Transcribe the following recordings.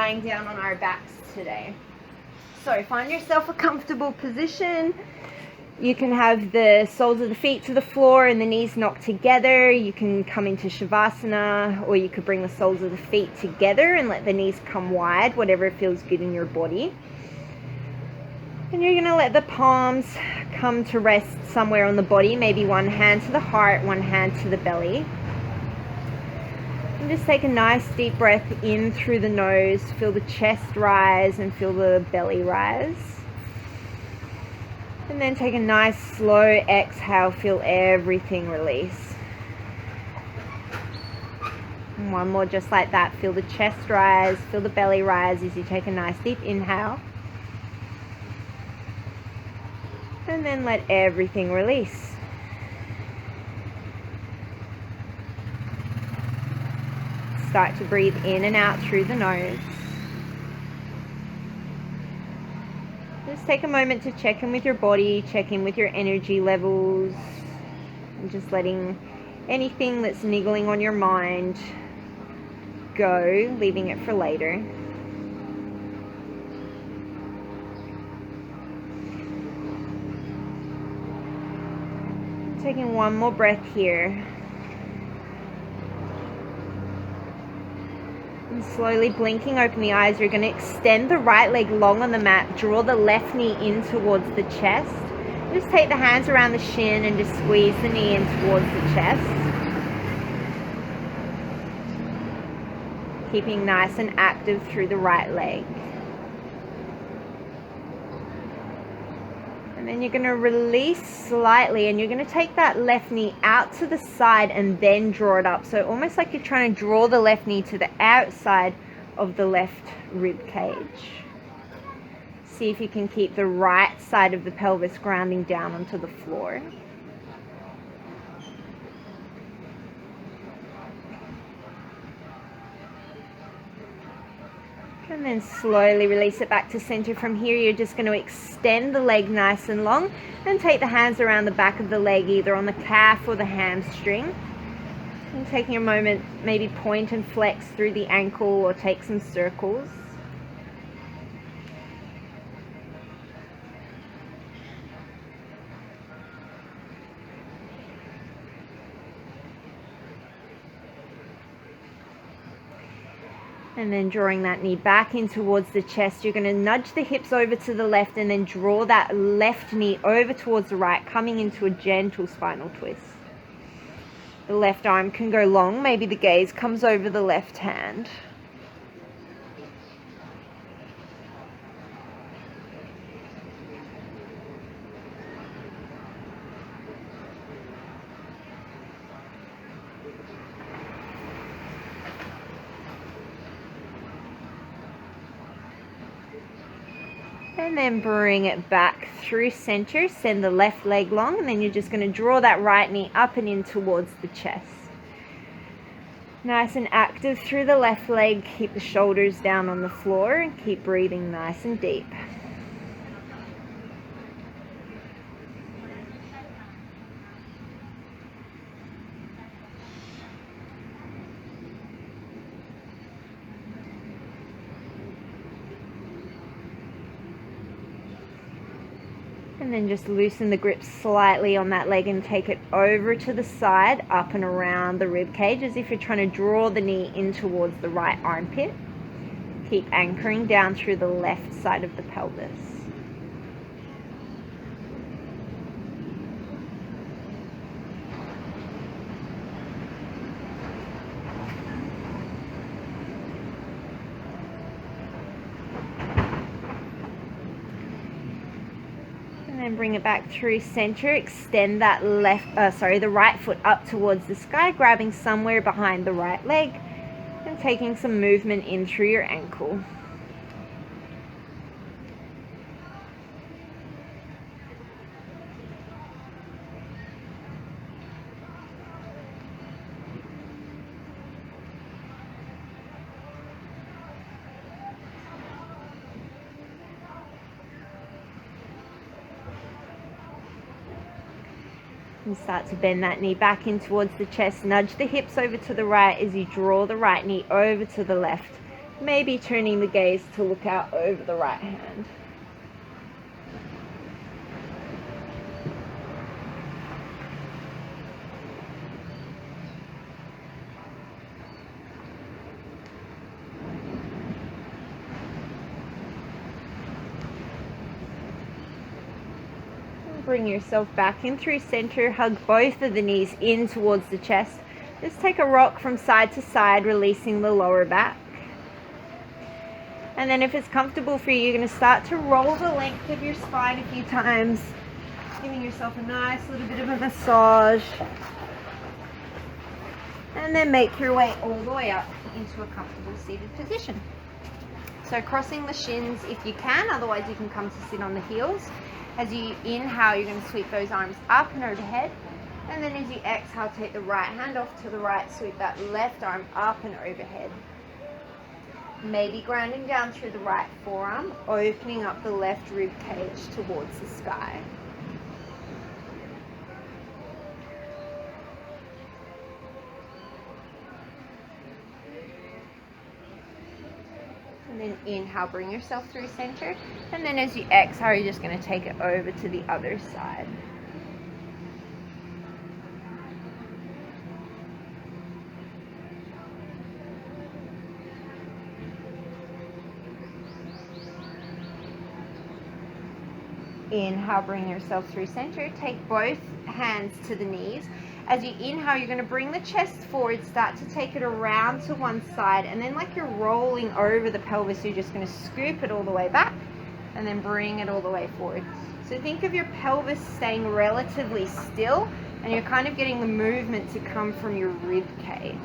lying down on our backs today. So find yourself a comfortable position. You can have the soles of the feet to the floor and the knees knocked together. You can come into Shavasana, or you could bring the soles of the feet together and let the knees come wide, whatever feels good in your body. And you're going to let the palms come to rest somewhere on the body, maybe one hand to the heart, one hand to the belly. And just take a nice deep breath in through the nose. Feel the chest rise and feel the belly rise. And then take a nice slow exhale, feel everything release. And one more just like that. Feel the chest rise, feel the belly rise as you take a nice deep inhale. And then let everything release. Start to breathe in and out through the nose. Just take a moment to check in with your body, check in with your energy levels, and just letting anything that's niggling on your mind go, leaving it for later. Taking one more breath here. And slowly blinking open the eyes, you're going to extend the right leg long on the mat, draw the left knee in towards the chest. Just take the hands around the shin and just squeeze the knee in towards the chest. Keeping nice and active through the right leg. And then you're going to release slightly, and you're going to take that left knee out to the side and then draw it up. So almost like you're trying to draw the left knee to the outside of the left rib cage. See if you can keep the right side of the pelvis grounding down onto the floor. And then slowly release it back to center. From here, you're just going to extend the leg nice and long and take the hands around the back of the leg, either on the calf or the hamstring. And taking a moment, maybe point and flex through the ankle or take some circles. And then drawing that knee back in towards the chest, you're going to nudge the hips over to the left and then draw that left knee over towards the right, coming into a gentle spinal twist. The left arm can go long, maybe the gaze comes over the left hand. And then bring it back through center, send the left leg long, and then you're just going to draw that right knee up and in towards the chest. Nice and active through the left leg, keep the shoulders down on the floor and keep breathing nice and deep. And then just loosen the grip slightly on that leg and take it over to the side, up and around the rib cage, as if you're trying to draw the knee in towards the right armpit. Keep anchoring down through the left side of the pelvis. And bring it back through center, extend that the right foot up towards the sky, grabbing somewhere behind the right leg and taking some movement in through your ankle. And start to bend that knee back in towards the chest. Nudge the hips over to the right as you draw the right knee over to the left. maybe turning the gaze to look out over the right hand. Bring yourself back in through center. Hug both of the knees in towards the chest. Just take a rock from side to side, releasing the lower back. And then if it's comfortable for you, you're going to start to roll the length of your spine a few times, giving yourself a nice little bit of a massage. And then make your way all the way up into a comfortable seated position. So crossing the shins if you can, otherwise you can come to sit on the heels. As you inhale, you're going to sweep those arms up and overhead. And then as you exhale, take the right hand off to the right, sweep that left arm up and overhead. Maybe grounding down through the right forearm, opening up the left rib cage towards the sky. And then inhale, bring yourself through center. And then as you exhale, you're just going to take it over to the other side. Inhale, bring yourself through center. Take both hands to the knees. As you inhale, you're going to bring the chest forward, start to take it around to one side, and then like you're rolling over the pelvis, you're just going to scoop it all the way back and then bring it all the way forward. So think of your pelvis staying relatively still, and you're kind of getting the movement to come from your rib cage.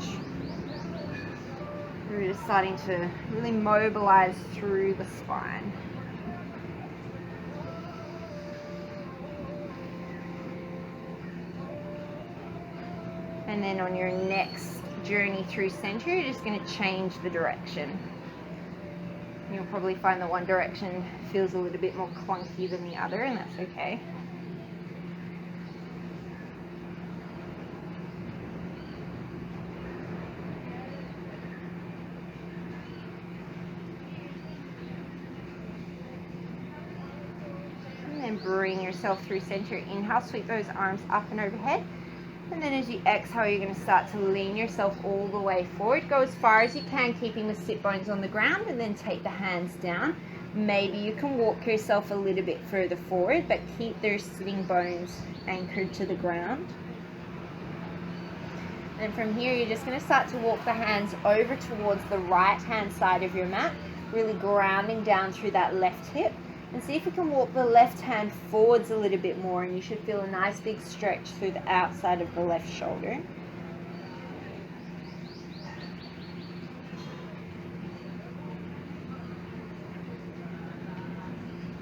You're just starting to really mobilize through the spine. And then on your next journey through center, you're just going to change the direction. You'll probably find that one direction feels a little bit more clunky than the other, and that's okay. And then bring yourself through center. Inhale, sweep those arms up and overhead. And then as you exhale, you're going to start to lean yourself all the way forward. Go as far as you can, keeping the sit bones on the ground, and then take the hands down. Maybe you can walk yourself a little bit further forward, but keep those sitting bones anchored to the ground. And from here, you're just going to start to walk the hands over towards the right hand side of your mat, really grounding down through that left hip. And see if you can walk the left hand forwards a little bit more, and you should feel a nice big stretch through the outside of the left shoulder.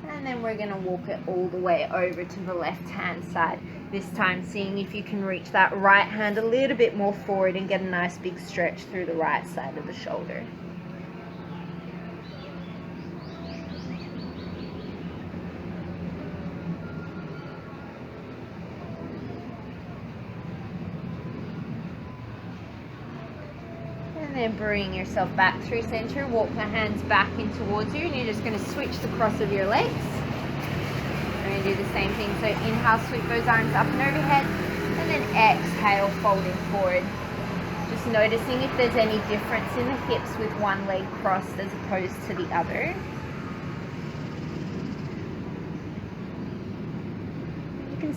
And then we're going to walk it all the way over to the left hand side. This time seeing if you can reach that right hand a little bit more forward and get a nice big stretch through the right side of the shoulder. And then bring yourself back through center, walk the hands back in towards you, and you're just going to switch the cross of your legs. We're going to do the same thing. So inhale, sweep those arms up and overhead, and then exhale, folding forward. Just noticing if there's any difference in the hips with one leg crossed as opposed to the other.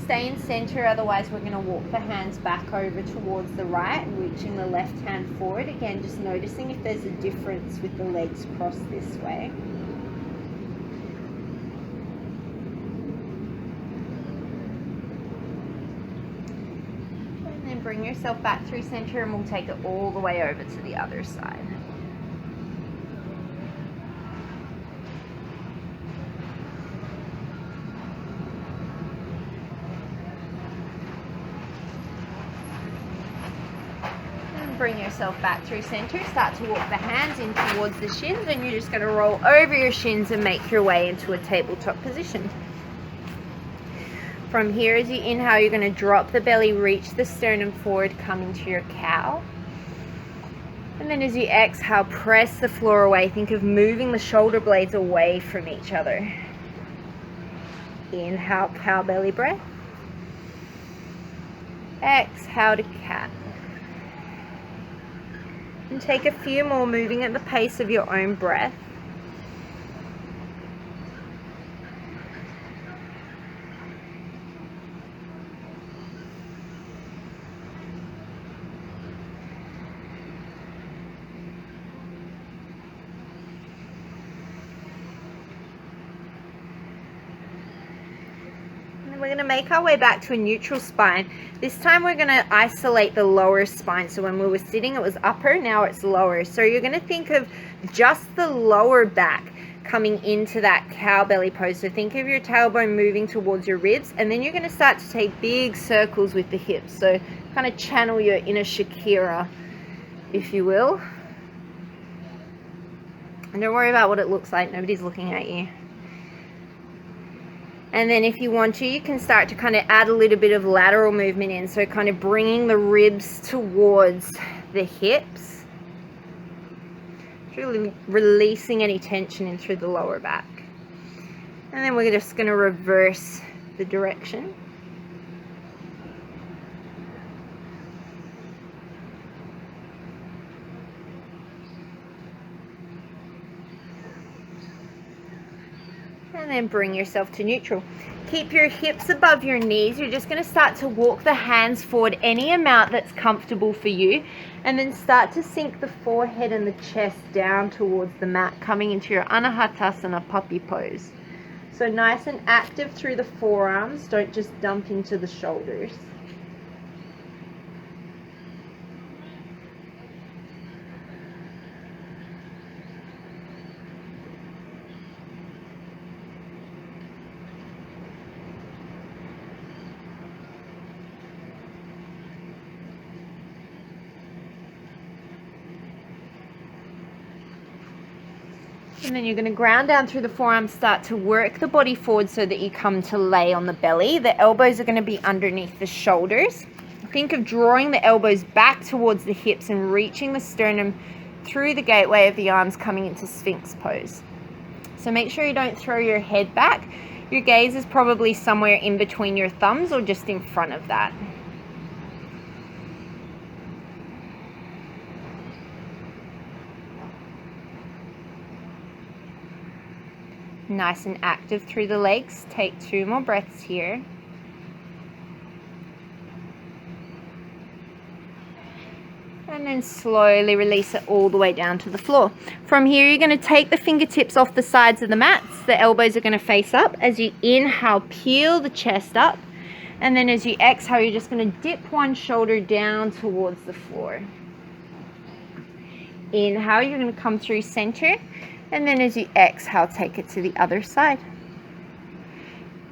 Stay in center, otherwise we're going to walk the hands back over towards the right, reaching the left hand forward. Again, just noticing if there's a difference with the legs crossed this way. And then bring yourself back through center, and we'll take it all the way over to the other side. Bring yourself back through center. Start to walk the hands in towards the shins, and you're just going to roll over your shins and make your way into a tabletop position. From here, as you inhale, you're going to drop the belly, reach the sternum forward, come into your cow. And then as you exhale, press the floor away. Think of moving the shoulder blades away from each other. Inhale, cow belly breath. Exhale to cat. And take a few more, moving at the pace of your own breath. We're going to make our way back to a neutral spine. This time we're going to isolate the lower spine. So when we were sitting it was upper, now it's lower. So you're going to think of just the lower back coming into that cow belly pose. So think of your tailbone moving towards your ribs, and then you're going to start to take big circles with the hips. So kind of channel your inner Shakira, if you will. And don't worry about what it looks like. Nobody's looking at you. And then if you want to, you can start to kind of add a little bit of lateral movement in. So kind of bringing the ribs towards the hips. Really releasing any tension in through the lower back. And then we're just going to reverse the direction. And then bring yourself to neutral. Keep your hips above your knees. You're just going to start to walk the hands forward any amount that's comfortable for you. And then start to sink the forehead and the chest down towards the mat, coming into your Anahatasana puppy pose. So nice and active through the forearms. Don't just dump into the shoulders. And then you're going to ground down through the forearms, start to work the body forward so that you come to lay on the belly. The elbows are going to be underneath the shoulders. Think of drawing the elbows back towards the hips and reaching the sternum through the gateway of the arms, coming into Sphinx pose. So make sure you don't throw your head back. Your gaze is probably somewhere in between your thumbs or just in front of that. Nice and active through the legs. Take 2 more breaths here. And then slowly release it all the way down to the floor. From here, you're going to take the fingertips off the sides of the mats. The elbows are going to face up. As you inhale, peel the chest up. And then as you exhale, you're just going to dip one shoulder down towards the floor. Inhale, you're going to come through center. And then as you exhale, take it to the other side.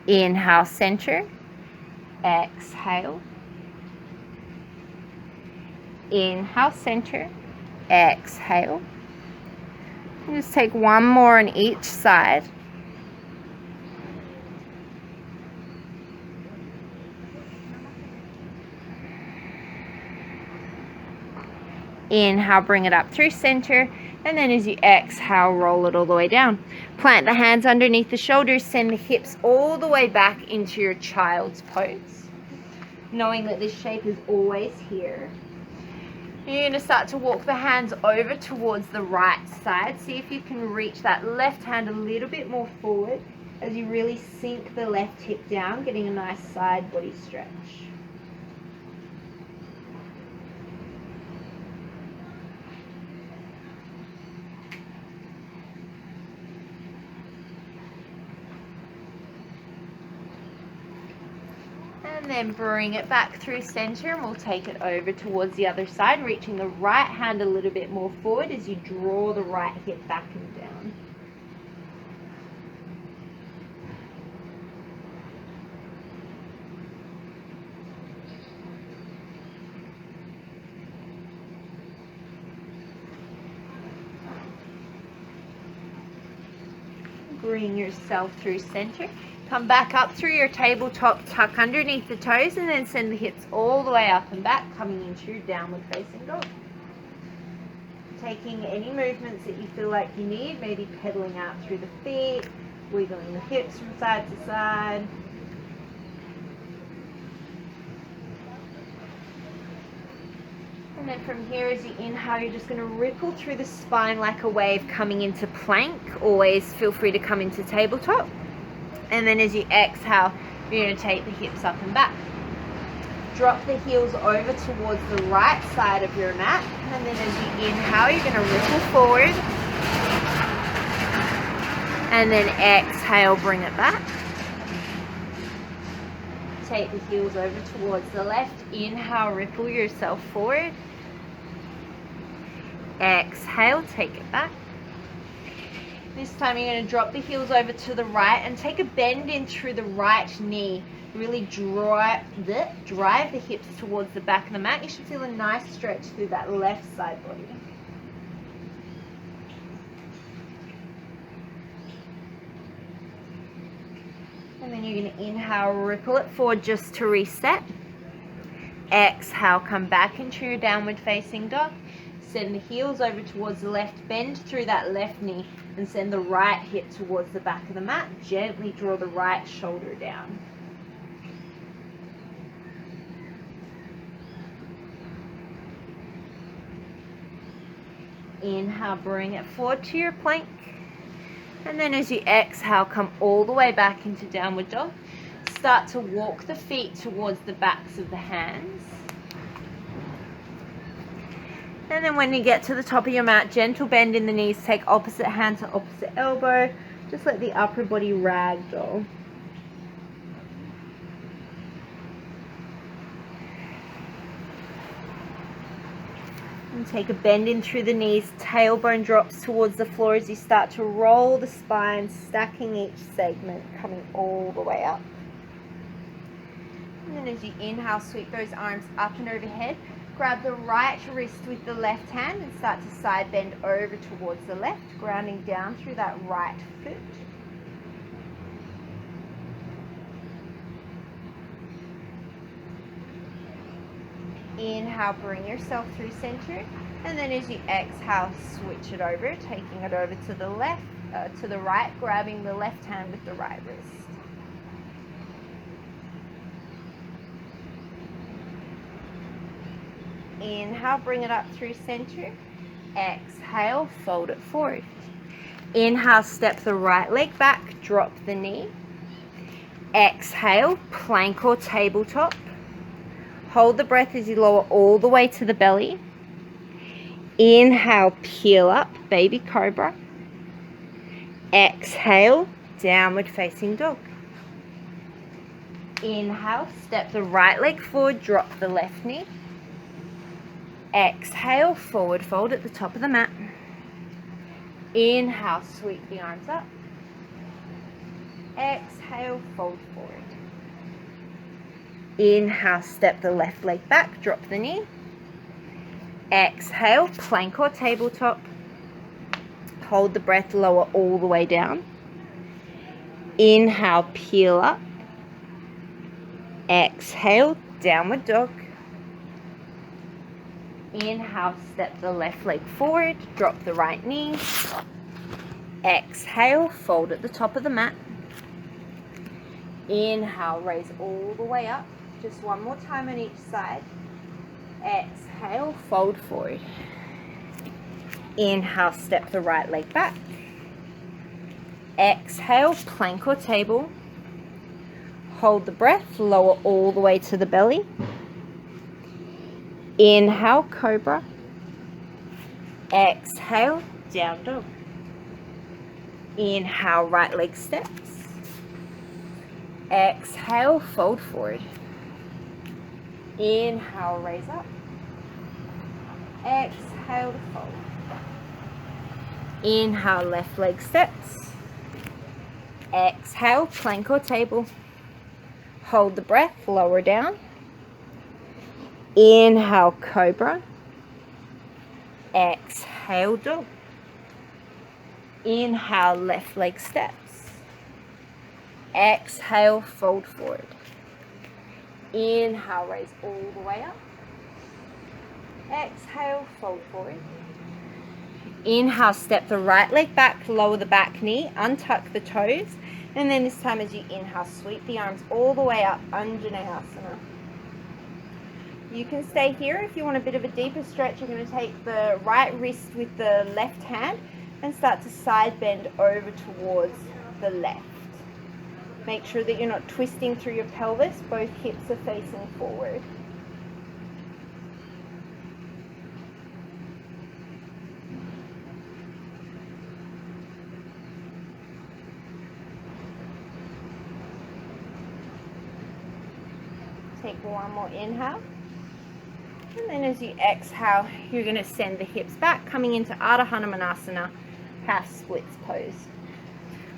Inhale, center. Exhale. Inhale, center. Exhale. And just take one more on each side. Inhale, bring it up through center. And then as you exhale, roll it all the way down. Plant the hands underneath the shoulders. Send the hips all the way back into your child's pose. Knowing that this shape is always here. You're going to start to walk the hands over towards the right side. See if you can reach that left hand a little bit more forward as you really sink the left hip down, getting a nice side body stretch. And then bring it back through center, and we'll take it over towards the other side, reaching the right hand a little bit more forward as you draw the right hip back and down. Bring yourself through center. Come back up through your tabletop, tuck underneath the toes, and then send the hips all the way up and back, coming into your downward facing dog. taking any movements that you feel like you need, maybe pedaling out through the feet, wiggling the hips from side to side. And then from here, as you inhale, you're just going to ripple through the spine like a wave coming into plank. Always feel free to come into tabletop. And then as you exhale, you're going to take the hips up and back. Drop the heels over towards the right side of your mat. And then as you inhale, you're going to ripple forward. And then exhale, bring it back. Take the heels over towards the left. Inhale, ripple yourself forward. Exhale, take it back. This time you're going to drop the heels over to the right and take a bend in through the right knee. Really drive the hips towards the back of the mat. You should feel a nice stretch through that left side body. And then you're going to inhale, ripple it forward just to reset. Exhale, come back into your downward facing dog. Send the heels over towards the left, bend through that left knee and send the right hip towards the back of the mat. Gently draw the right shoulder down. Inhale, bring it forward to your plank. And then as you exhale, come all the way back into downward dog. Start to walk the feet towards the backs of the hands. And then when you get to the top of your mat, gentle bend in the knees, take opposite hand to opposite elbow. Just let the upper body ragdoll. And take a bend in through the knees, tailbone drops towards the floor as you start to roll the spine, stacking each segment, coming all the way up. And then as you inhale, sweep those arms up and overhead. Grab the right wrist with the left hand and start to side bend over towards the left, grounding down through that right foot. Inhale, bring yourself through center, and then as you exhale, switch it over, taking it over to the left, to the right, grabbing the left hand with the right wrist. Inhale, bring it up through center. Exhale, fold it forward. Inhale, step the right leg back, drop the knee. Exhale, plank or tabletop. Hold the breath as you lower all the way to the belly. Inhale, peel up, baby cobra. Exhale, downward facing dog. Inhale, step the right leg forward, drop the left knee. Exhale, forward fold at the top of the mat. Inhale, sweep the arms up. Exhale, fold forward. Inhale, step the left leg back, drop the knee. Exhale, plank or tabletop. Hold the breath, lower all the way down. Inhale, peel up. Exhale, downward dog. Inhale, step the left leg forward, drop the right knee. Exhale, fold at the top of the mat. Inhale, raise all the way up. Just one more time on each side. Exhale, fold forward. Inhale, step the right leg back. Exhale, plank or table. Hold the breath, lower all the way to the belly. Inhale, cobra. Exhale, down dog. Inhale, right leg steps. Exhale, fold forward. Inhale, raise up. Exhale to fold. Inhale, left leg steps. Exhale, plank or table. Hold the breath, lower down. Inhale, cobra. Exhale, dog. Inhale, left leg steps. Exhale, fold forward. Inhale, raise all the way up. Exhale, fold forward. Inhale, step the right leg back, lower the back knee, untuck the toes, and then this time as you inhale, sweep the arms all the way up, Anahatasana. You can stay here. If you want a bit of a deeper stretch, you're going to take the right wrist with the left hand and start to side bend over towards the left. Make sure that you're not twisting through your pelvis, both hips are facing forward. Take one more inhale. And then as you exhale, you're going to send the hips back, coming into Anahatasana, half splits pose.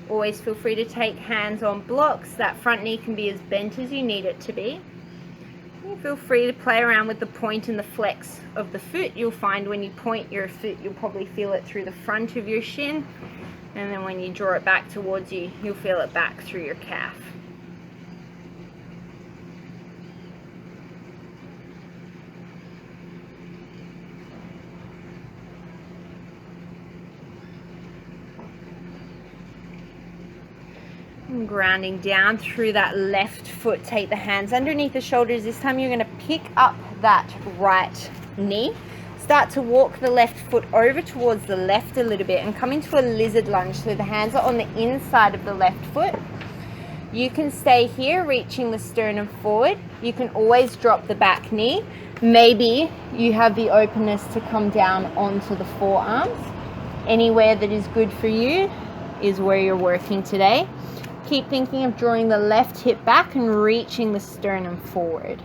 Always feel free to take hands on blocks. That front knee can be as bent as you need it to be. You feel free to play around with the point and the flex of the foot. You'll find when you point your foot, you'll probably feel it through the front of your shin. And then when you draw it back towards you, you'll feel it back through your calf. And grounding down through that left foot, take the hands underneath the shoulders. This time you're going to pick up that right knee. Start to walk the left foot over towards the left a little bit and come into a lizard lunge. So the hands are on the inside of the left foot. You can stay here, reaching the sternum forward. You can always drop the back knee. Maybe you have the openness to come down onto the forearms. Anywhere that is good for you is where you're working today. Keep thinking of drawing the left hip back and reaching the sternum forward.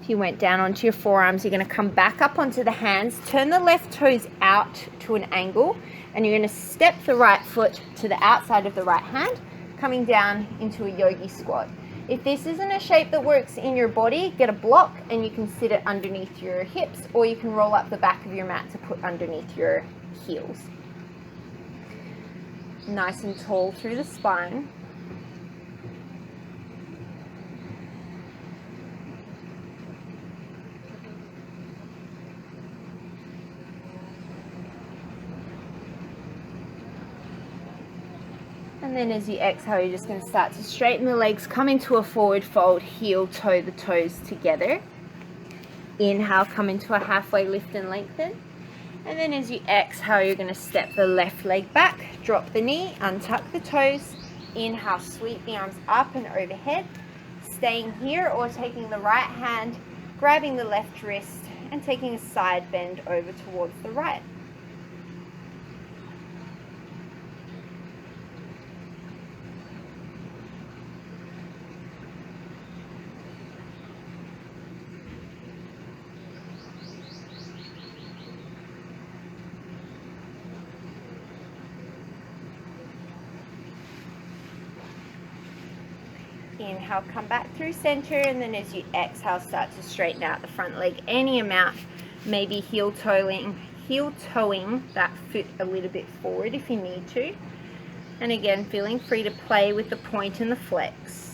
If you went down onto your forearms, you're going to come back up onto the hands, turn the left toes out to an angle, and you're going to step the right foot to the outside of the right hand, coming down into a Yogi Squat. If this isn't a shape that works in your body, get a block and you can sit it underneath your hips, or you can roll up the back of your mat to put underneath your heels. Nice and tall through the spine. And then as you exhale, you're just going to start to straighten the legs, come into a forward fold, heel, toe the toes together. Inhale, come into a halfway lift and lengthen. And then as you exhale, you're going to step the left leg back, drop the knee, untuck the toes. Inhale, sweep the arms up and overhead. Staying here or taking the right hand, grabbing the left wrist and taking a side bend over towards the right. Inhale, come back through center, and then as you exhale, start to straighten out the front leg any amount, maybe heel toeing that foot a little bit forward if you need to. And again, feeling free to play with the point and the flex.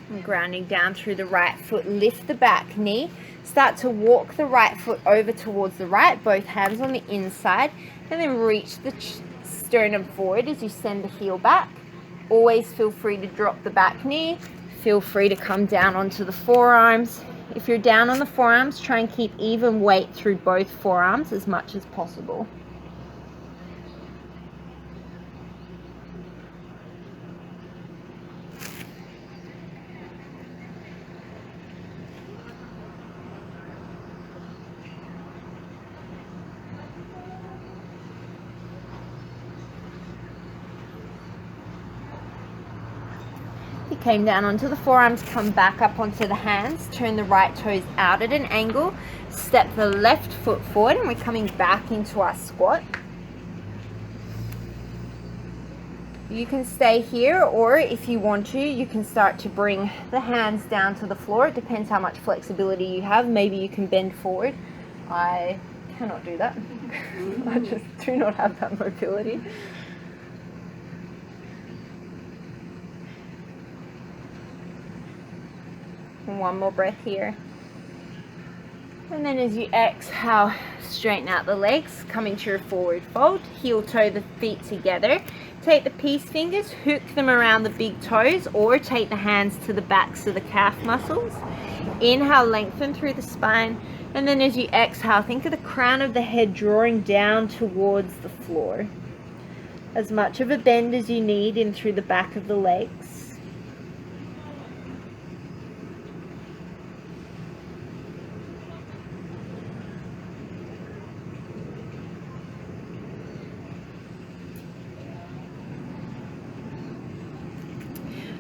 And grounding down through the right foot, lift the back knee, start to walk the right foot over towards the right, both hands on the inside, and then reach the sternum forward as you send the heel back. Always feel free to drop the back knee, feel free to come down onto the forearms. If you're down on the forearms, try and keep even weight through both forearms as much as possible. Came down onto the forearms, come back up onto the hands, turn the right toes out at an angle, step the left foot forward, and we're coming back into our squat. You can stay here, or if you want to, you can start to bring the hands down to the floor. It depends how much flexibility you have. Maybe you can bend forward. I cannot do that. I just do not have that mobility. And one more breath here. And then as you exhale, straighten out the legs, come into your forward fold, heel toe the feet together. Take the peace fingers, hook them around the big toes, or take the hands to the backs of the calf muscles. Inhale, lengthen through the spine. And then as you exhale, think of the crown of the head drawing down towards the floor. As much of a bend as you need in through the back of the legs.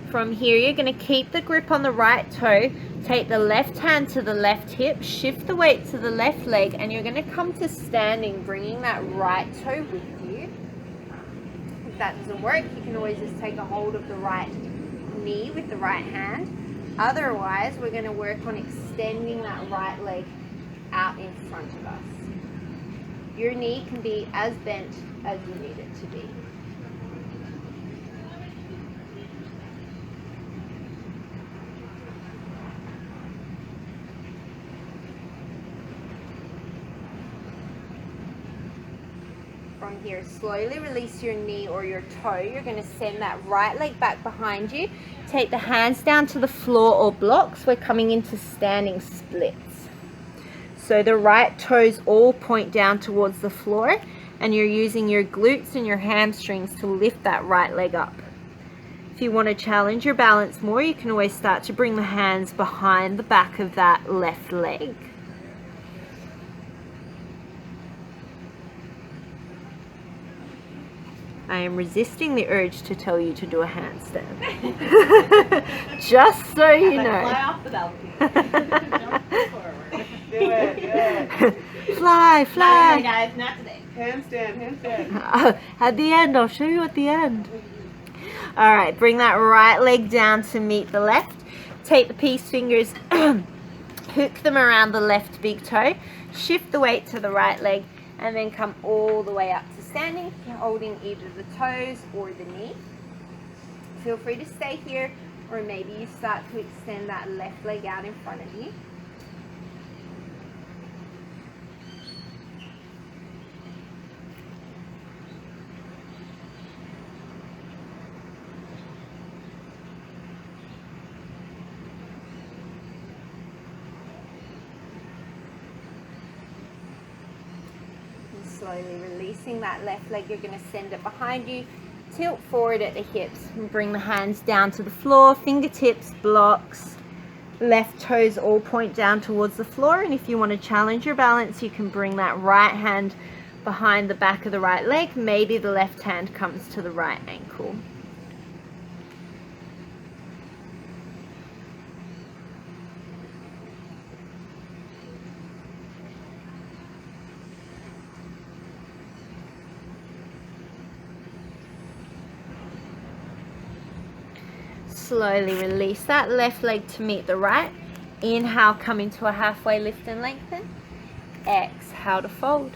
From here, you're going to keep the grip on the right toe, take the left hand to the left hip, shift the weight to the left leg, and you're going to come to standing, bringing that right toe with you. If that doesn't work, you can always just take a hold of the right knee with the right hand. Otherwise, we're going to work on extending that right leg out in front of us. Your knee can be as bent as you need it to be. From here, slowly release your knee or your toe. You're going to send that right leg back behind you. Take the hands down to the floor or blocks. We're coming into standing splits. So the right toes all point down towards the floor, and you're using your glutes and your hamstrings to lift that right leg up. If you want to challenge your balance more, you can always start to bring the hands behind the back of that left leg. I am resisting the urge to tell you to do a handstand. Just so you know. Fly off the balcony. Jump forward. Do it. Fly, fly. Not today, guys, not today. Handstand. At the end, I'll show you at the end. All right, bring that right leg down to meet the left. Take the peace fingers, hook them around the left big toe, shift the weight to the right leg, and then come all the way up to standing, holding either the toes or the knee. Feel free to stay here, or maybe you start to extend that left leg out in front of you. Slowly releasing that left leg, you're going to send it behind you, tilt forward at the hips, and bring the hands down to the floor, fingertips, blocks, left toes all point down towards the floor. And if you want to challenge your balance, you can bring that right hand behind the back of the right leg. Maybe the left hand comes to the right ankle. Slowly release that left leg to meet the right. Inhale, come into a halfway lift and lengthen. Exhale to fold.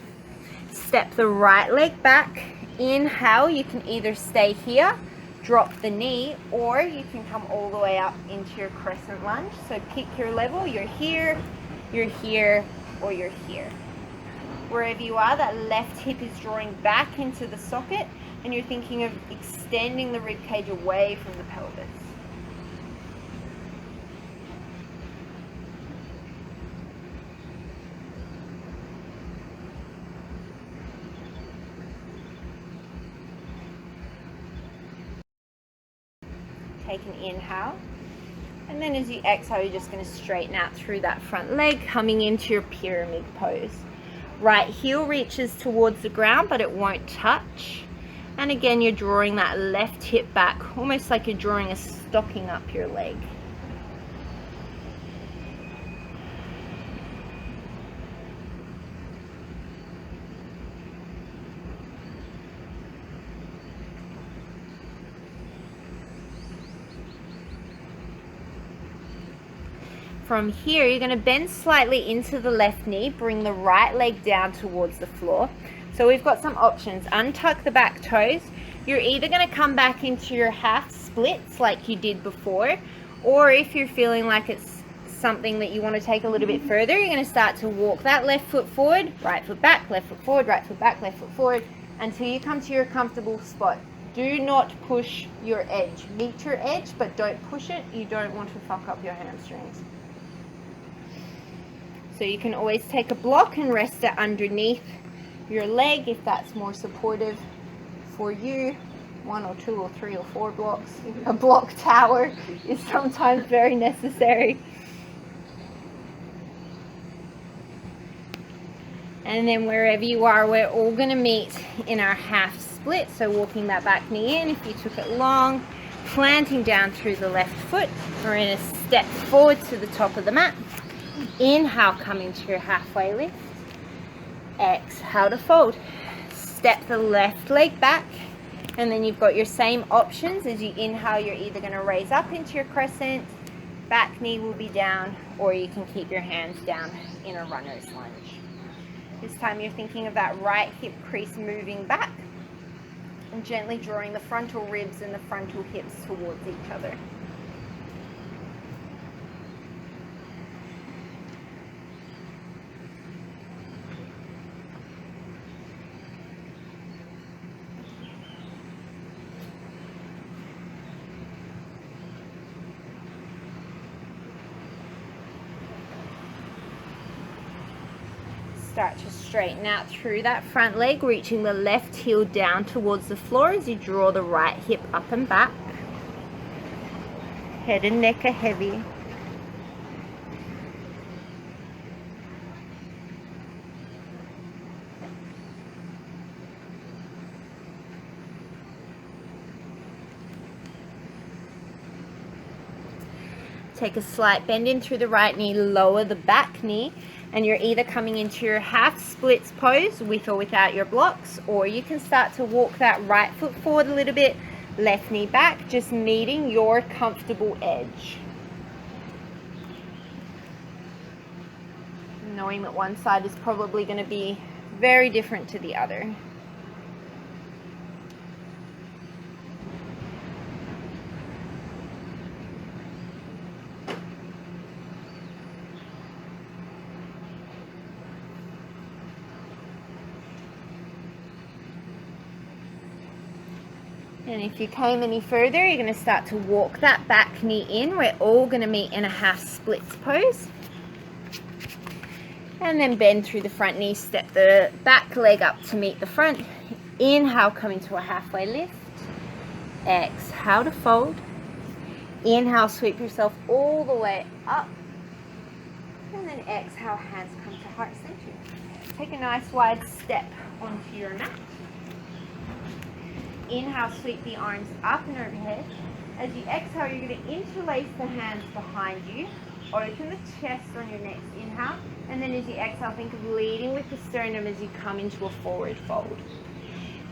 Step the right leg back. Inhale, you can either stay here, drop the knee, or you can come all the way up into your crescent lunge. So pick your level. You're here, or you're here. Wherever you are, that left hip is drawing back into the socket, and you're thinking of extending the rib cage away from the pelvis. Take an inhale, and then as you exhale, you're just going to straighten out through that front leg, coming into your pyramid pose. Right heel reaches towards the ground, but it won't touch. And again, you're drawing that left hip back, almost like you're drawing a stocking up your leg. From here, you're going to bend slightly into the left knee, bring the right leg down towards the floor. So we've got some options. Untuck the back toes. You're either going to come back into your half splits like you did before, or if you're feeling like it's something that you want to take a little bit further, you're going to start to walk that left foot forward, right foot back, left foot forward, right foot back, left foot forward, until you come to your comfortable spot. Do not push your edge. Meet your edge, but don't push it. You don't want to fuck up your hamstrings. So you can always take a block and rest it underneath your leg if that's more supportive for you. 1 or 2 or 3 or 4 blocks. A block tower is sometimes very necessary. And then wherever you are, we're all going to meet in our half split. So walking that back knee in, if you took it long, planting down through the left foot. We're going to step forward to the top of the mat. Inhale, coming to your halfway lift. Exhale to fold. Step the left leg back, and then you've got your same options. As you inhale, you're either going to raise up into your crescent, back knee will be down, or you can keep your hands down in a runner's lunge. This time you're thinking of that right hip crease moving back and gently drawing the frontal ribs and the frontal hips towards each other. Start to straighten out through that front leg, reaching the left heel down towards the floor as you draw the right hip up and back. Head and neck are heavy. Take a slight bend in through the right knee, lower the back knee, and you're either coming into your half splits pose with or without your blocks, or you can start to walk that right foot forward a little bit, left knee back, just meeting your comfortable edge. Knowing that one side is probably going to be very different to the other. And if you came any further, you're going to start to walk that back knee in. We're all going to meet in a half splits pose. And then bend through the front knee, step the back leg up to meet the front. Inhale, come into a halfway lift. Exhale to fold. Inhale, sweep yourself all the way up. And then exhale, hands come to heart center. Take a nice wide step onto your mat. Inhale, sweep the arms up and overhead. As you exhale, you're going to interlace the hands behind you. Open the chest on your next inhale. And then as you exhale, think of leading with the sternum as you come into a forward fold.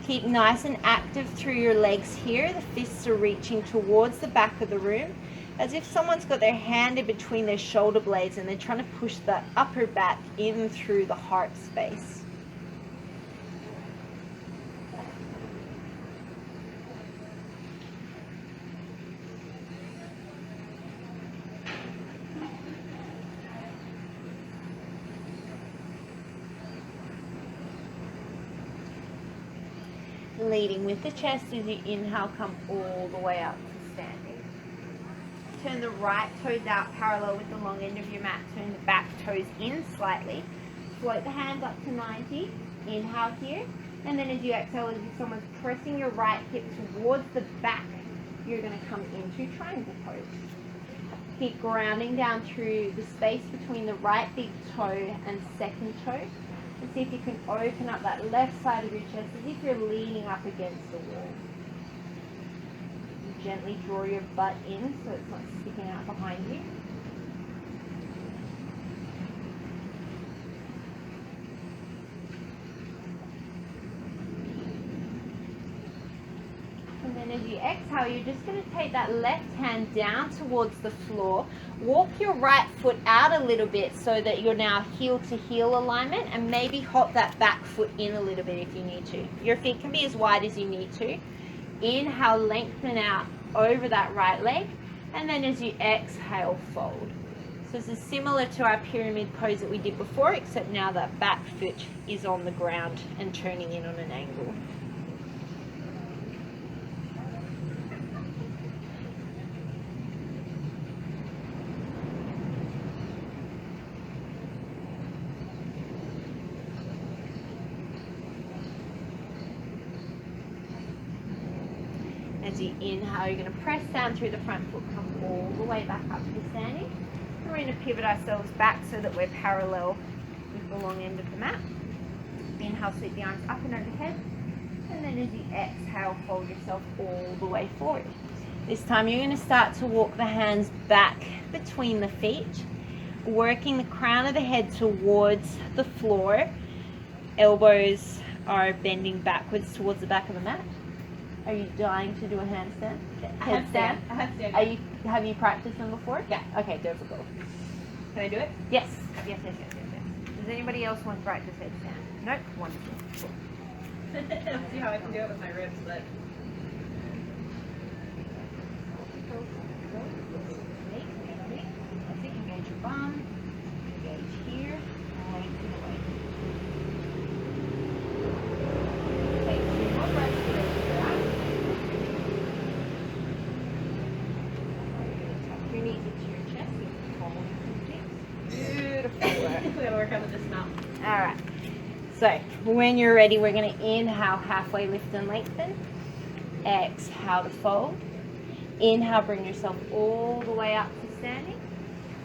Keep nice and active through your legs here. The fists are reaching towards the back of the room, as if someone's got their hand in between their shoulder blades and they're trying to push the upper back in through the heart space. Leading with the chest as you inhale, come all the way up to standing. Turn the right toes out parallel with the long end of your mat. Turn the back toes in slightly. Float the hands up to 90. Inhale here. And then as you exhale, as if someone's pressing your right hip towards the back, you're going to come into triangle pose. Keep grounding down through the space between the right big toe and second toe. And see if you can open up that left side of your chest as if you're leaning up against the wall. Gently draw your butt in so it's not sticking out behind you. And then as you exhale, you're just going to take that left hand down towards the floor. Walk your right foot out a little bit so that you're now heel to heel alignment, and maybe hop that back foot in a little bit if you need to. Your feet can be as wide as you need to. Inhale, lengthen out over that right leg, and then as you exhale, fold. So this is similar to our pyramid pose that we did before, except now that back foot is on the ground and turning in on an angle. As you inhale, you're going to press down through the front foot, come all the way back up to standing. And we're going to pivot ourselves back so that we're parallel with the long end of the mat. Inhale, sweep the arms up and overhead. And then as you exhale, fold yourself all the way forward. This time you're going to start to walk the hands back between the feet, working the crown of the head towards the floor. Elbows are bending backwards towards the back of the mat. Are you dying to do a handstand? Headstand? A handstand. Have you practiced them before? Yeah. Okay, go for go. Can I do it? Yes. Yes. Does anybody else want to practice headstand? Nope. Wonderful. Cool. Let's see how I can do it with my ribs, but I think engage your bum. Engage here. Lengthen away. Take 2 more breaths here. Tuck your knees into your chest. Beautiful work. we gotta work on the dismount. All right. So when you're ready, we're going to inhale, halfway lift and lengthen. Exhale to fold. Inhale, bring yourself all the way up to standing.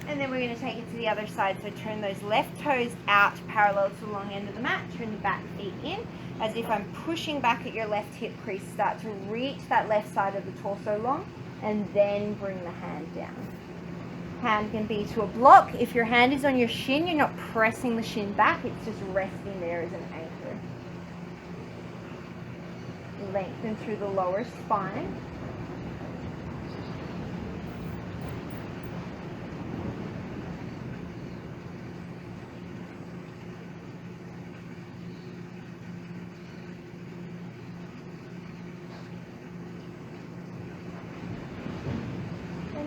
And then we're going to take it to the other side. So turn those left toes out parallel to the long end of the mat. Turn the back feet in. As if I'm pushing back at your left hip crease. Start to reach that left side of the torso long. And then bring the hand down. Hand can be to a block. If your hand is on your shin, you're not pressing the shin back. It's just resting there as an anchor. Lengthen through the lower spine.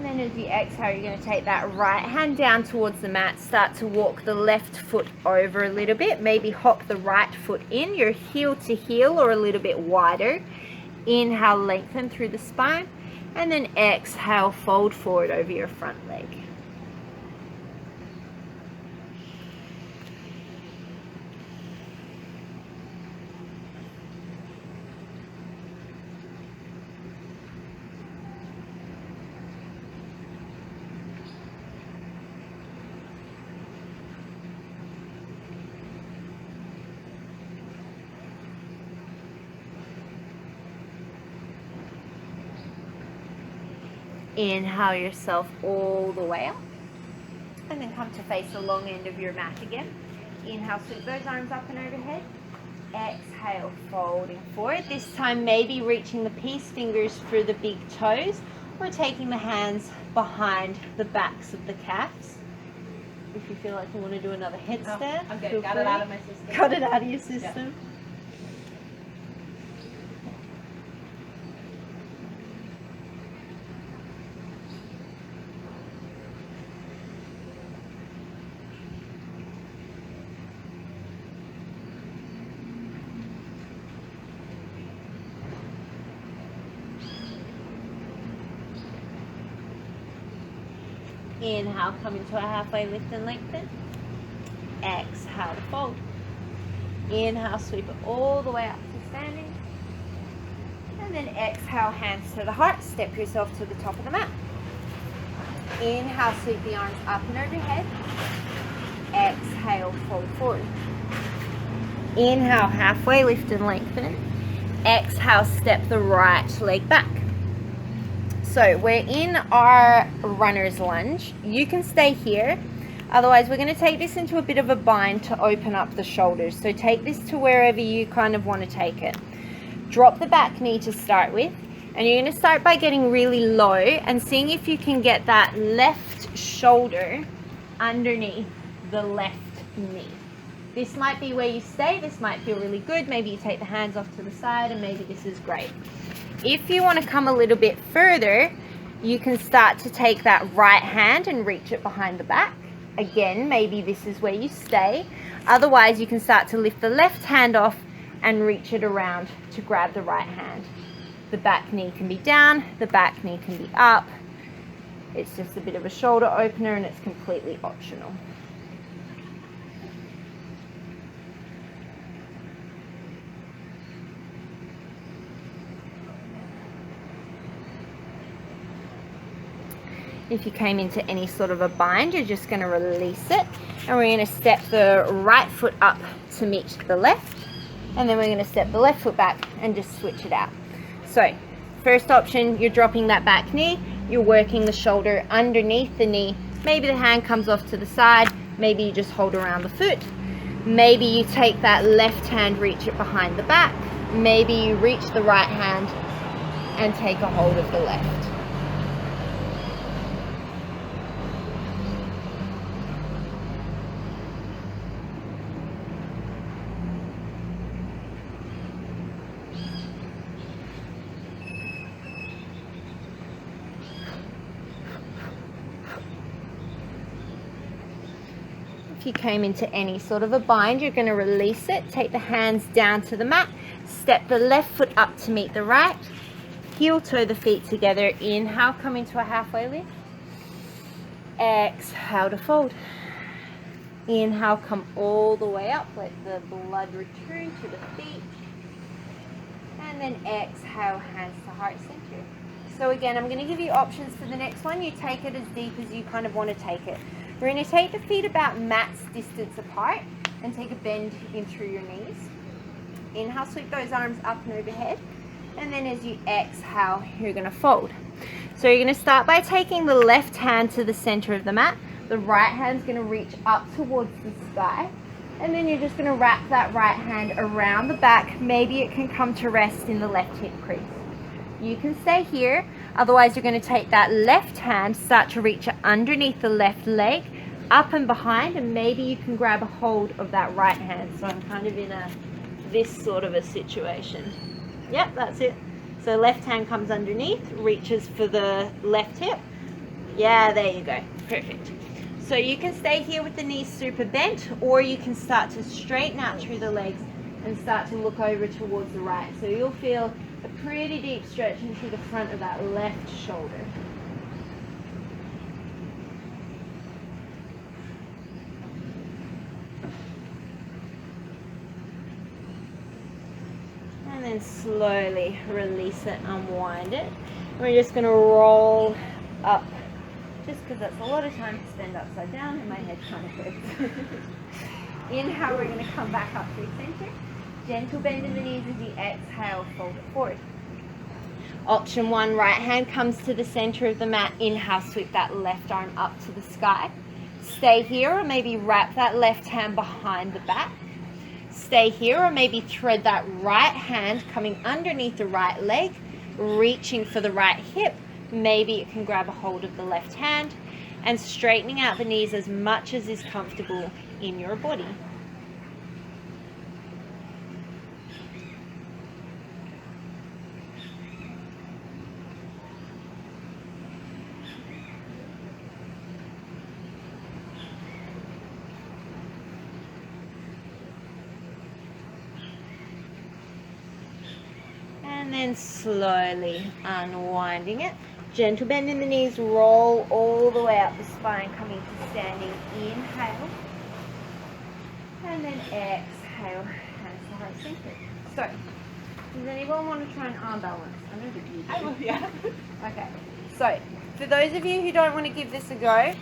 And as you exhale, you're going to take that right hand down towards the mat. Start to walk the left foot over a little bit. Maybe hop the right foot in. You're heel to heel or a little bit wider. Inhale, lengthen through the spine. And then exhale, fold forward over your front leg. Inhale yourself all the way up. And then come to face the long end of your mat again. Inhale, sweep those arms up and overhead. Exhale, folding forward. This time maybe reaching the peace fingers through the big toes or taking the hands behind the backs of the calves. If you feel like you want to do another headstand. I'm good. Got it out of my system. Got it out of your system. Yeah. Inhale, come into a halfway lift and lengthen. Exhale to fold. Inhale, sweep it all the way up to standing. And then exhale, hands to the heart. Step yourself to the top of the mat. Inhale, sweep the arms up and overhead. Exhale, fold forward. Inhale, halfway lift and lengthen. Exhale, step the right leg back. So we're in our runner's lunge. You can stay here. Otherwise, we're going to take this into a bit of a bind to open up the shoulders. So take this to wherever you kind of want to take it. Drop the back knee to start with. And you're going to start by getting really low and seeing if you can get that left shoulder underneath the left knee. This might be where you stay. This might feel really good. Maybe you take the hands off to the side, and maybe this is great. If you want to come a little bit further, you can start to take that right hand and reach it behind the back. Again, maybe this is where you stay. Otherwise, you can start to lift the left hand off and reach it around to grab the right hand. The back knee can be down, the back knee can be up. It's just a bit of a shoulder opener, and it's completely optional. If you came into any sort of a bind, you're just going to release it, and we're going to step the right foot up to meet the left, and then we're going to step the left foot back and just switch it out. So first option, you're dropping that back knee, you're working the shoulder underneath the knee. Maybe the hand comes off to the side, maybe you just hold around the foot, maybe you take that left hand, reach it behind the back, maybe you reach the right hand and take a hold of the left. If you came into any sort of a bind, you're going to release it, take the hands down to the mat, step the left foot up to meet the right, heel toe the feet together. Inhale, come into a halfway lift. Exhale to fold. Inhale, come all the way up, let the blood return to the feet. And then exhale, hands to heart center. So again, I'm going to give you options for the next one. You take it as deep as you kind of want to take it. We're going to take the feet about mat's distance apart and take a bend in through your knees. Inhale, sweep those arms up and overhead. And then as you exhale, you're going to fold. So you're going to start by taking the left hand to the center of the mat. The right hand's going to reach up towards the sky. And then you're just going to wrap that right hand around the back. Maybe it can come to rest in the left hip crease. You can stay here. Otherwise, you're going to take that left hand, start to reach it underneath the left leg, up and behind, and maybe you can grab a hold of that right hand. So I'm kind of in this sort of a situation. Yep, that's it. So left hand comes underneath, reaches for the left hip. Yeah, there you go. Perfect. So you can stay here with the knees super bent, or you can start to straighten out through the legs and start to look over towards the right. So you'll feel a pretty deep stretch into the front of that left shoulder. And then slowly release it, unwind it. We're just going to roll up, just because that's a lot of time to stand upside down and my head kind of hurts. Inhale, we're going to come back up through center. Gentle bend in the knees as you exhale, fold it forward. Option one, right hand comes to the center of the mat. Inhale, sweep that left arm up to the sky. Stay here, or maybe wrap that left hand behind the back. Stay here, or maybe thread that right hand coming underneath the right leg, reaching for the right hip. Maybe you can grab a hold of the left hand and straightening out the knees as much as is comfortable in your body. And then slowly unwinding it. Gentle bend in the knees, roll all the way up the spine, coming to standing. Inhale. And then exhale, hands to heart center. So, does anyone want to try an arm balance? I know that you do. I will, yeah. Okay, so for those of you who don't want to give this a go,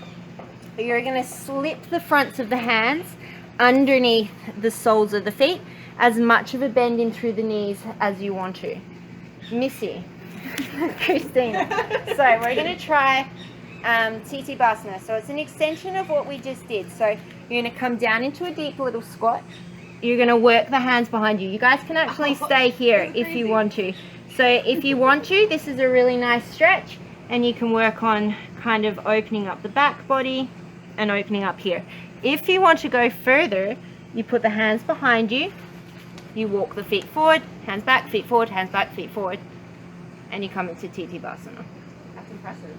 you're going to slip the fronts of the hands, underneath the soles of the feet, as much of a bend in through the knees as you want to. Missy. Christina. So we're going to try Uttanasana. So it's an extension of what we just did. So you're going to come down into a deep little squat. You're going to work the hands behind you. You guys can actually stay here if you want to. So if you want to, this is a really nice stretch, and you can work on kind of opening up the back body and opening up here. If you want to go further, you put the hands behind you, you walk the feet forward, hands back, feet forward, and you come into Uttanasana. That's impressive.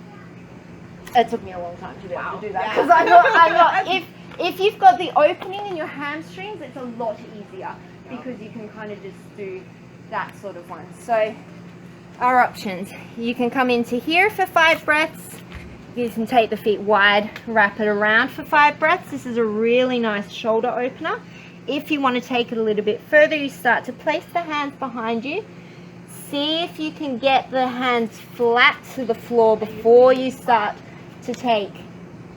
It took me a long time to be able to do that, because I'm not, if you've got the opening in your hamstrings, it's a lot easier, because you can kind of just do that sort of one. So our options, you can come into here for 5 breaths. You can take the feet wide, wrap it around for 5 breaths. This is a really nice shoulder opener. If you want to take it a little bit further, you start to place the hands behind you. See if you can get the hands flat to the floor before you start to take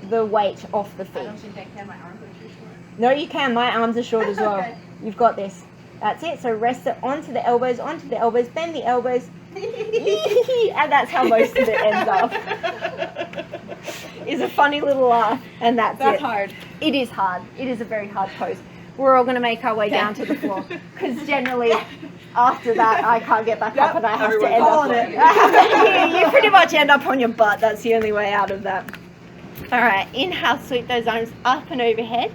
the weight off the feet. I don't think I can. My arms are too short. No, you can. My arms are short as well. Okay. You've got this. That's it. So rest it onto the elbows, bend the elbows. And that's how most of it ends up. Is a funny little laugh, and that's it. hard. It is hard. It is a very hard pose. We're all going to make our way down to the floor, because generally after that I can't get back up, and I have to end up on it. You pretty much end up on your butt. That's the only way out of that. All right, inhale, sweep those arms up and overhead.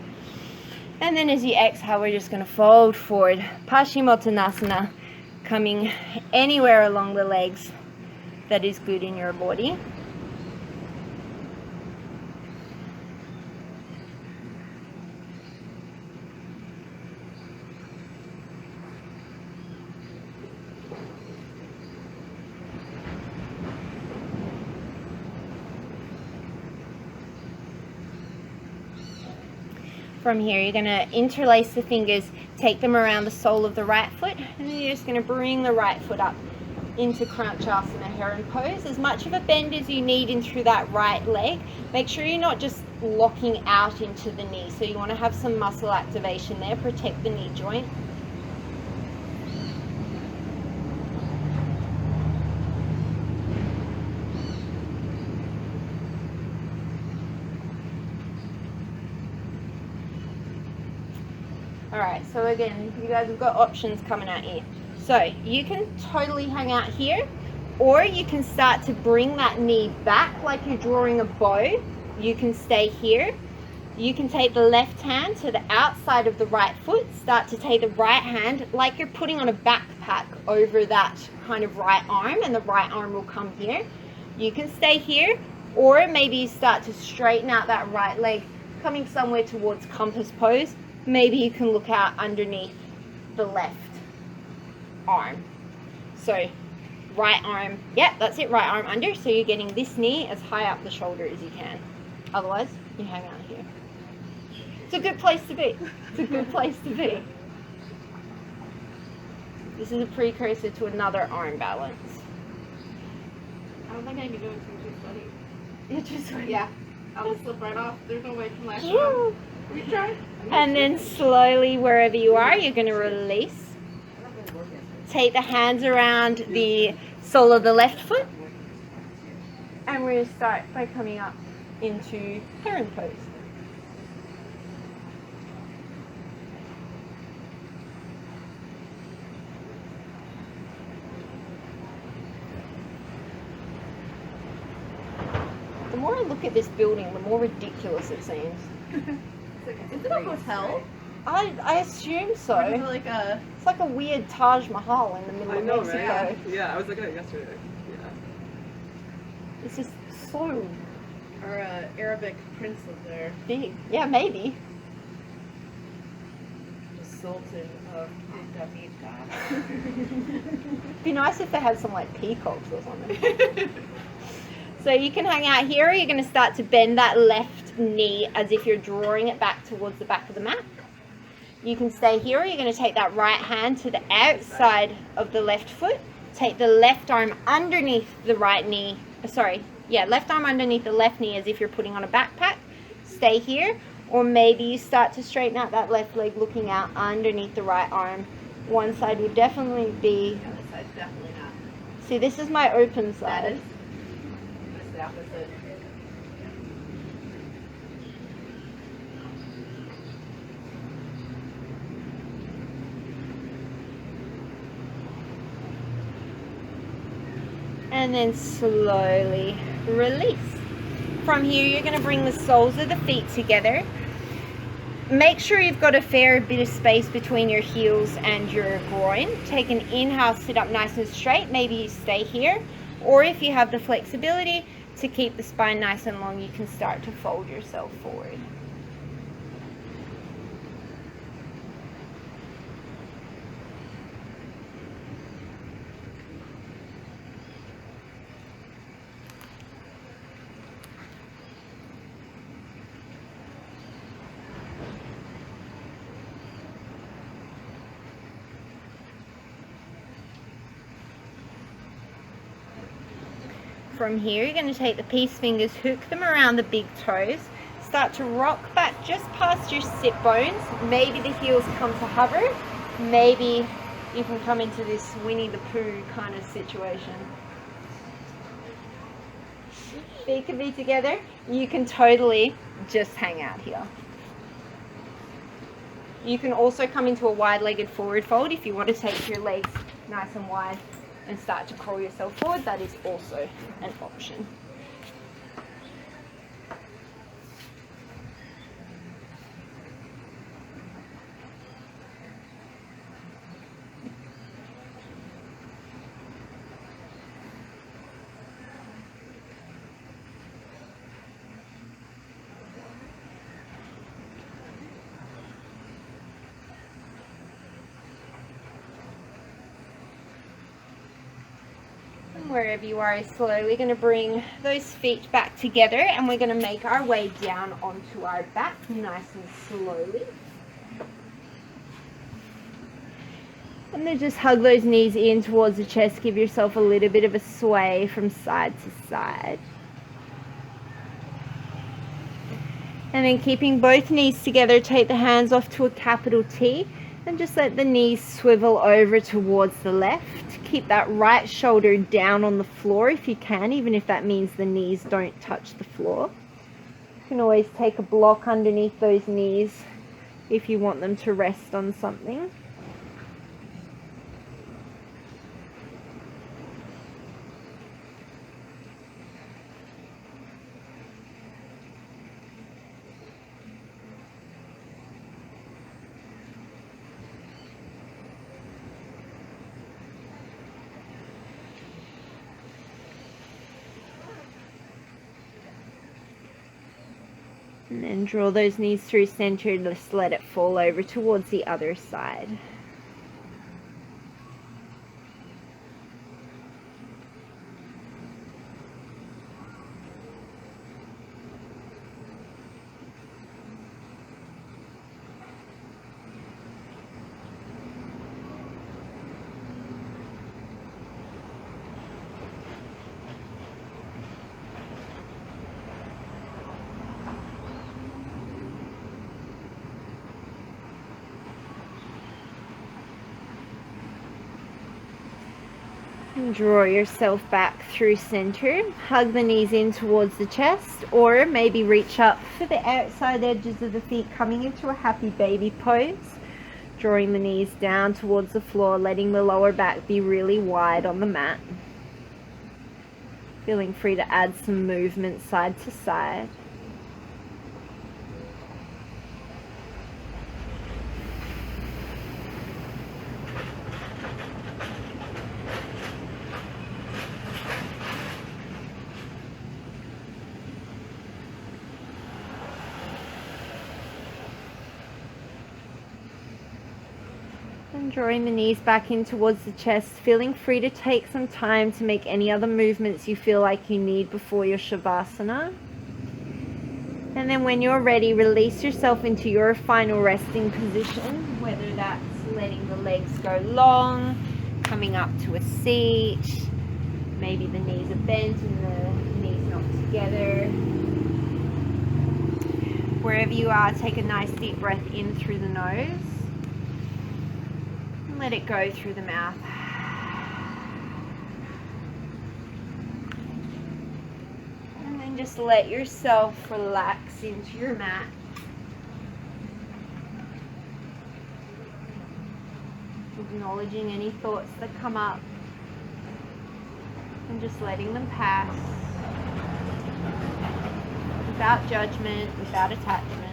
And then as you exhale, we're just going to fold forward. Pashimottanasana, coming anywhere along the legs that is good in your body. From here, you're going to interlace the fingers, take them around the sole of the right foot, and then you're just going to bring the right foot up into Asana, heron pose. As much of a bend as you need in through that right leg. Make sure you're not just locking out into the knee. So you want to have some muscle activation there, protect the knee joint. Alright, so again, you guys have got options coming at you. So you can totally hang out here, or you can start to bring that knee back like you're drawing a bow. You can stay here. You can take the left hand to the outside of the right foot, start to take the right hand like you're putting on a backpack over that kind of right arm, and the right arm will come here. You can stay here, or maybe you start to straighten out that right leg, coming somewhere towards compass pose. Maybe you can look out underneath the left arm. So right arm, yeah, that's it, right arm under. So you're getting this knee as high up the shoulder as you can. Otherwise, you hang out here. It's a good place to be. It's a good place to be. This is a precursor to another arm balance. I don't think I can do it too sweaty. You're too sweaty. Yeah. I'll just slip right off. There's no way from last time. We tried. And then slowly, wherever you are, you're going to release. Take the hands around the sole of the left foot. And we're going to start by coming up into heron pose. The more I look at this building, the more ridiculous it seems. Is it a hotel? I assume so. Or is it like a... It's like a weird Taj Mahal in the middle I of know, Mexico. right? Yeah, I was looking at it yesterday. Yeah. It's just so Or a Arabic prince lives there. big. Yeah, maybe. The Sultan of Pita. It'd be nice if they had some like peacocks or something. So you can hang out here, or you're going to start to bend that left knee as if you're drawing it back towards the back of the mat. You can stay here, or you're going to take that right hand to the outside of the left foot. Take the left arm underneath the right knee. Left arm underneath the left knee as if you're putting on a backpack. Stay here. Or maybe you start to straighten out that left leg looking out underneath the right arm. One side would definitely be... The other side's definitely not. See, this is my open side. That is. That's the opposite. And then slowly release. From here, you're going to bring the soles of the feet together. Make sure you've got a fair bit of space between your heels and your groin. Take an inhale, sit up nice and straight. Maybe you stay here. Or if you have the flexibility to keep the spine nice and long, you can start to fold yourself forward. From here, you're going to take the peace fingers, hook them around the big toes, start to rock back just past your sit bones. Maybe the heels come to hover. Maybe you can come into this Winnie the Pooh kind of situation. Feet can be together. You can totally just hang out here. You can also come into a wide-legged forward fold if you want to take your legs nice and wide and start to crawl yourself forward. That is also an option. Wherever you are, slowly going to bring those feet back together, and we're going to make our way down onto our back nice and slowly. And then just hug those knees in towards the chest. Give yourself a little bit of a sway from side to side. And then keeping both knees together, take the hands off to a capital T and just let the knees swivel over towards the left. Keep that right shoulder down on the floor if you can, even if that means the knees don't touch the floor. You can always take a block underneath those knees if you want them to rest on something. And then draw those knees through center, just let it fall over towards the other side. And draw yourself back through center. Hug the knees in towards the chest, or maybe reach up for the outside edges of the feet, coming into a happy baby pose. Drawing the knees down towards the floor, letting the lower back be really wide on the mat. Feeling free to add some movement side to side. And drawing the knees back in towards the chest, feeling free to take some time to make any other movements you feel like you need before your Shavasana. And then when you're ready, release yourself into your final resting position, whether that's letting the legs go long, coming up to a seat, maybe the knees are bent and the knees not together. Wherever you are, take a nice deep breath in through the nose and let it go through the mouth. And then just let yourself relax into your mat. Acknowledging any thoughts that come up and just letting them pass without judgment, without attachment.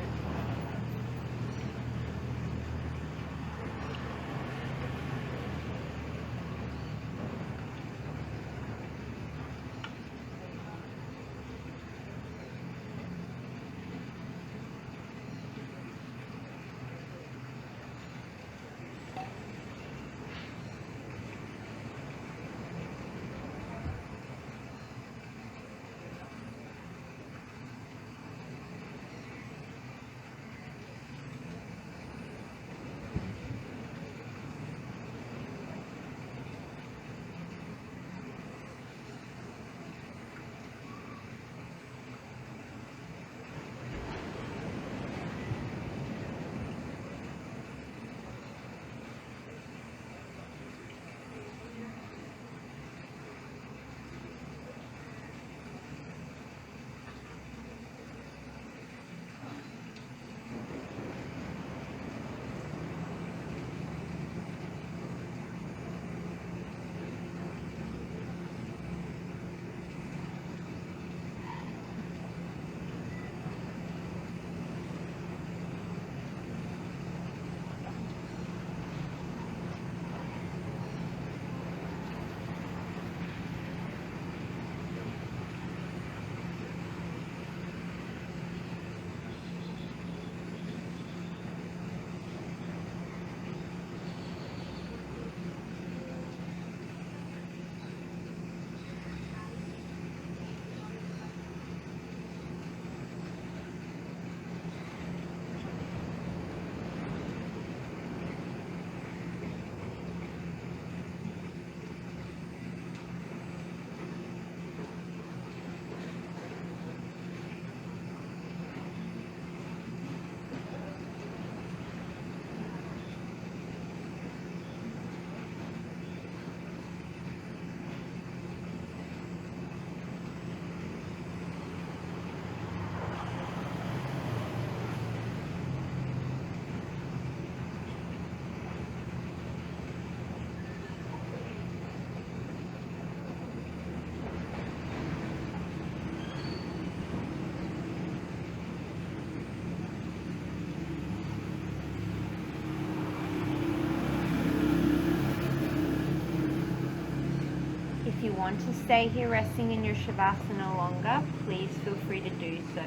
If you want to stay here resting in your Shavasana longer, please feel free to do so.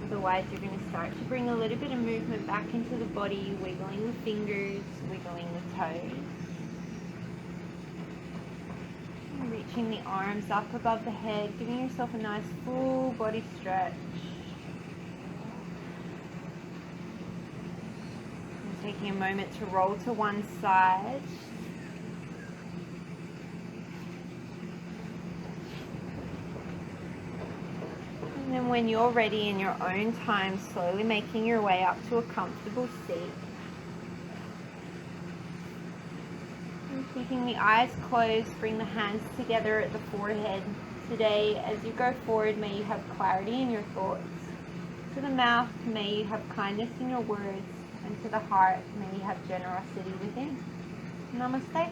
Otherwise, you're going to start to bring a little bit of movement back into the body, wiggling the fingers, wiggling the toes. And reaching the arms up above the head, giving yourself a nice full body stretch. And taking a moment to roll to one side. And then when you're ready in your own time, slowly making your way up to a comfortable seat. And keeping the eyes closed, bring the hands together at the forehead. Today, as you go forward, may you have clarity in your thoughts. To the mouth, may you have kindness in your words. And to the heart, may you have generosity within. Namaste.